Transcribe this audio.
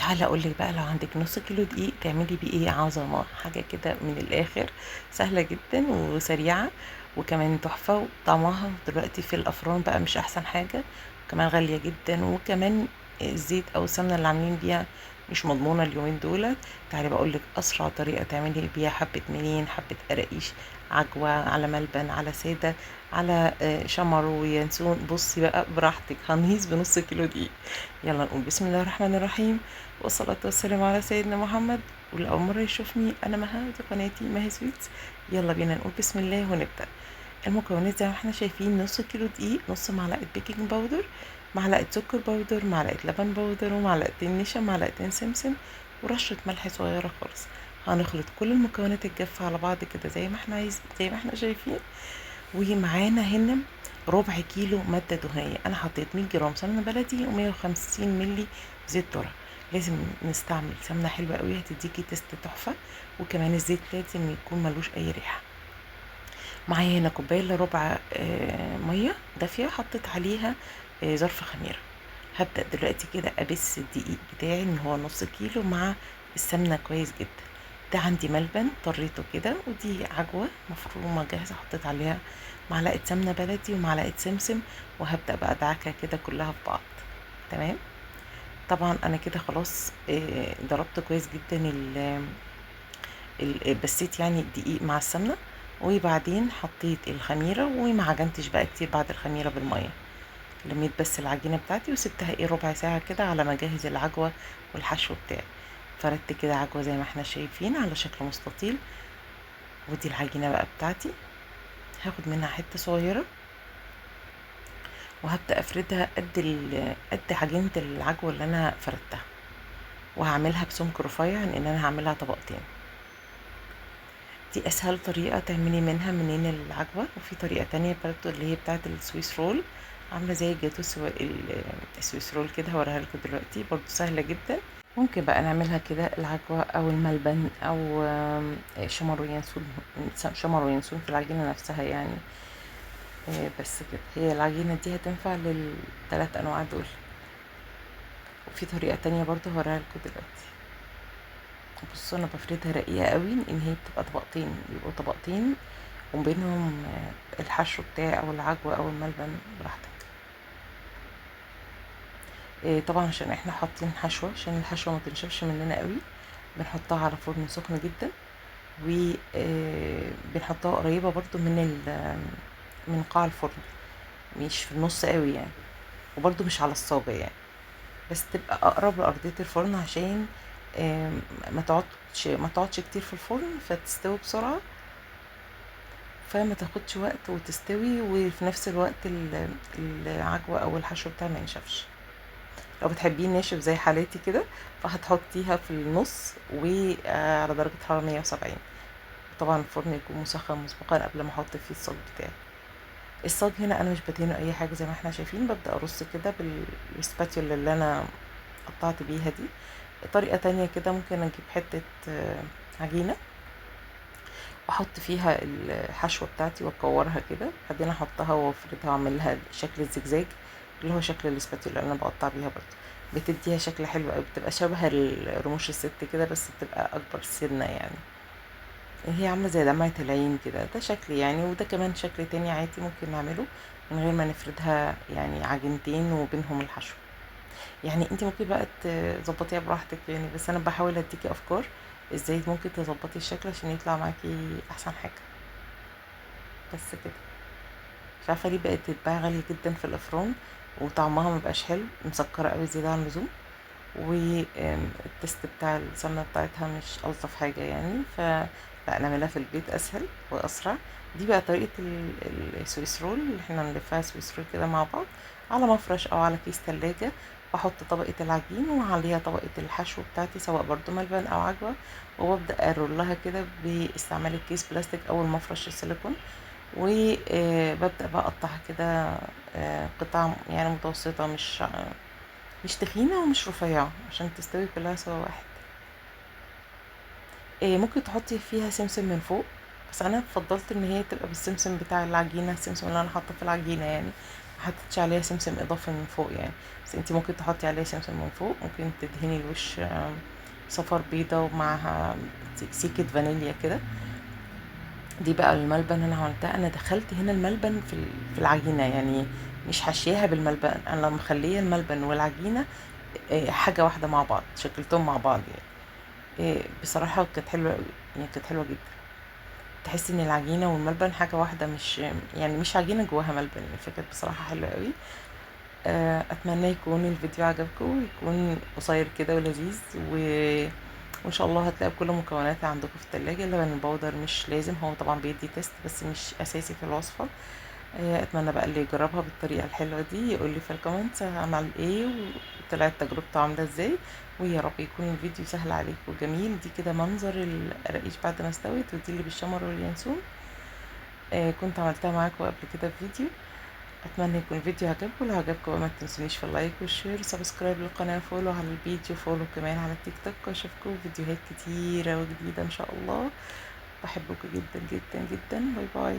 تعالى اقول لك بقى، لو عندك نص كيلو دقيق تعملي بيه ايه عظمه، حاجه كده من الاخر، سهله جدا وسريعه وكمان تحفه. وطعمها دلوقتي في الافران بقى مش احسن حاجه، وكمان غاليه جدا، وكمان الزيت او السمنه اللي عاملين بيها مش مضمونه اليومين دول. تعالي بقول لك اسرع طريقه تعملي بيها حبه منين، حبه قراقيش، عجوه، على ملبن، على ساده، على شمر وينسون. بصي بقى براحتك، هنهيس بنص كيلو دقيق. يلا نقول بسم الله الرحمن الرحيم، والصلاة والسلام على سيدنا محمد. واللي أول مرة يشوفني أنا مها، دي قناتي مها سويتس. يلا بينا نقول بسم الله ونبدأ. المكونات زي ما احنا شايفين: نص كيلو دقيق، نص معلقة بيكنج باودر، معلقة سكر باودر، معلقة لبن باودر، ومعلقتين نشا، معلقتين سمسم، ورشة ملح صغيرة خالص. هنخلط كل المكونات الجافة على بعض كده زي ما احنا شايفين. ومعانا هنا ربع كيلو مادة دهنية. أنا حطيت 100 جرام سمنة بلدي و150 ملي زيت ذرة. لازم نستعمل سمنة حلوة قوي، هتديكي تست تحفة. وكمان الزيت لازم يكون ملوش أي ريحة. معايا هنا كوباية إلا ربع مية دافية، حطيت عليها ظرف خميرة. هبدأ دلوقتي كده أبس الدقيق بتاعي إن هو نص كيلو مع السمنة كويس جدا. ده عندي ملبن طريته كده، ودي عجوة مفرومة جاهزة حطيت عليها معلقة سمنة بلدي ومعلقة سمسم. وهبدأ بقى أدعكها كده كلها في بعض. تمام. طبعا أنا كده خلاص ضربت كويس جدا بسيت يعني الدقيق مع السمنة. وبعدين حطيت الخميرة وما عجنتش بقى كتير بعد الخميرة بالمية. لميت بس العجينة بتاعتي وسبتها ربع ساعة كده على ما اجهز العجوة والحشو بتاعي. فردت كده عجوة زي ما احنا شايفين على شكل مستطيل. ودي العجينة بقى بتاعتي، هاخد منها حتة صغيرة وهبدأ افردها قد عجينة العجوة اللي انا فردتها. وهعملها بسمك رفيع لان انا هعملها طبقتين. دي اسهل طريقة تعملي منها منين العجوة. وفي طريقة تانية برضو اللي هي بتاعت السويس رول، عاملة زي الجاتو السويس رول كده، هوريها لكم دلوقتي، برضو سهلة جدا. ممكن بقى نعملها كده العجوة او الملبن او شمر وينسون. شمر وينسون في العجينة نفسها يعني. بس كده هي العجينة دي هتنفع للثلاث انواع دول. وفي طريقة تانية برضو هوريها لكم دلوقتي. بصوا انا بفردها رقيقة قوي ان هي بتبقى طبقتين، بيبقوا طبقتين وبينهم الحشو بتاعي او العجوة او الملبن براحتك. طبعا عشان احنا حاطين حشوة، عشان الحشوة ما تنشفش مننا قوي، بنحطها على فرن سخن جدا. وبنحطها قريبة برضو من قاع الفرن، مش في النص قوي يعني، وبرضو مش على الصاجة يعني، بس تبقى اقرب لارضية الفرن عشان ما تقعدش كتير في الفرن فتستوي بسرعة، فما تاخدش وقت وتستوي، وفي نفس الوقت العجوة او الحشو بتاعها ما ينشفش. لو بتحبيه ناشف زي حالاتي كده فهتحطيها في النص وعلى درجة حرارة 170. طبعا الفرن يكون مسخن مسبقا قبل ما احط فيه الصاج بتاعي. الصاج هنا انا مش بدهنه اي حاجه، زي ما احنا شايفين ببدا ارص كده بالسباتيولا اللي انا قطعت بيها دي. طريقه تانية كده ممكن اجيب حته عجينه واحط فيها الحشوه بتاعتي واكورها كده، بعدين احطها وافردها واعملها شكل الزجزاج اللي هو شكل الاسباتيولا اللي انا بقطع بيها برضه. بتديها شكل حلو قوي، بتبقى شبه رموش الست كده بس بتبقى اكبر سنه يعني. هي عامله زي دمعة العين كده، ده شكل يعني. وده كمان شكل تاني عادي ممكن نعمله من غير ما نفردها يعني عجينتين وبينهم الحشو. يعني انت ممكن بقى تظبطيها براحتك يعني، بس انا بحاول اديكي افكار ازاي ممكن تظبطي الشكل عشان يطلع معاكي احسن حاجه. بس كده. مش عارفه ليه بقت تتباع غاليه جدا في الافران، وطعمها مبقاش حلو، مسكره قوي زياده عن اللزوم. والتست بتاع السمنه بتاعتها مش الطف حاجه يعني. لا، نعملها في البيت اسهل واسرع. دي بقى طريقه السويس رول اللي احنا نلفها سويس رول كده مع بعض على مفرش او على كيس تلاجة. واحط طبقه العجين وعليها طبقه الحشو بتاعتي سواء برضو ملبن او عجوه. وببدا ارولها كده باستعمال الكيس بلاستيك او المفرش السيليكون. وببدا بقى اقطعها كده قطع يعني متوسطه، مش تخينة ومش رفيعة، عشان تستوي كلها سوا واحد. ممكن تحطي فيها سمسم من فوق، بس انا فضلت ان هي تبقى بالسمسم بتاع العجينة، السمسم اللي انا حاطه في العجينة يعني. محطتش عليها سمسم اضافي من فوق يعني، بس انتي ممكن تحطي عليها سمسم من فوق. ممكن تدهني الوش صفار بيضة ومعها سيكة فانيليا كده. دي بقى الملبن انا عملتها، انا دخلت هنا الملبن في العجينة يعني، مش حشيها بالملبن، انا مخليه الملبن والعجينة حاجة واحدة مع بعض، شكلتهم مع بعض يعني. بصراحة كانت حلوة قوي يعني، كانت حلوة جدا. تحس ان العجينة والملبن حاجة واحدة، مش يعني مش عجينة جواها ملبن يعني، فكانت بصراحة حلوة قوي. اتمنى يكون الفيديو عجبكم، ويكون قصير كده ولذيذ وان شاء الله هتلاقوا كل مكوناتها عندكم في التلاجة. اللبن البودر مش لازم، هو طبعا بيدي تيست بس مش اساسي في الوصفة. اتمنى بقى اللي يجربها بالطريقة الحلوة دي يقول لي في الكومنتس عمل ايه وطلعت تجربته عاملة ازاي. ويا رب يكون الفيديو سهل عليكم وجميل. دي كده منظر القراقيش بعد ما استوت، ودي اللي بالشمر واليانسون. كنت عملتها معاكم قبل كده في فيديو. اتمنى يكون الفيديو عجبكم. لو عجبكم بقى ما تنسونيش في اللايك والشير وسبسكرايب للقناه، فولو على البيج وفولو كمان على التيك توك، واشوفكم فيديوهات كتيره وجديده ان شاء الله. بحبكم جدا جدا جدا. باي باي.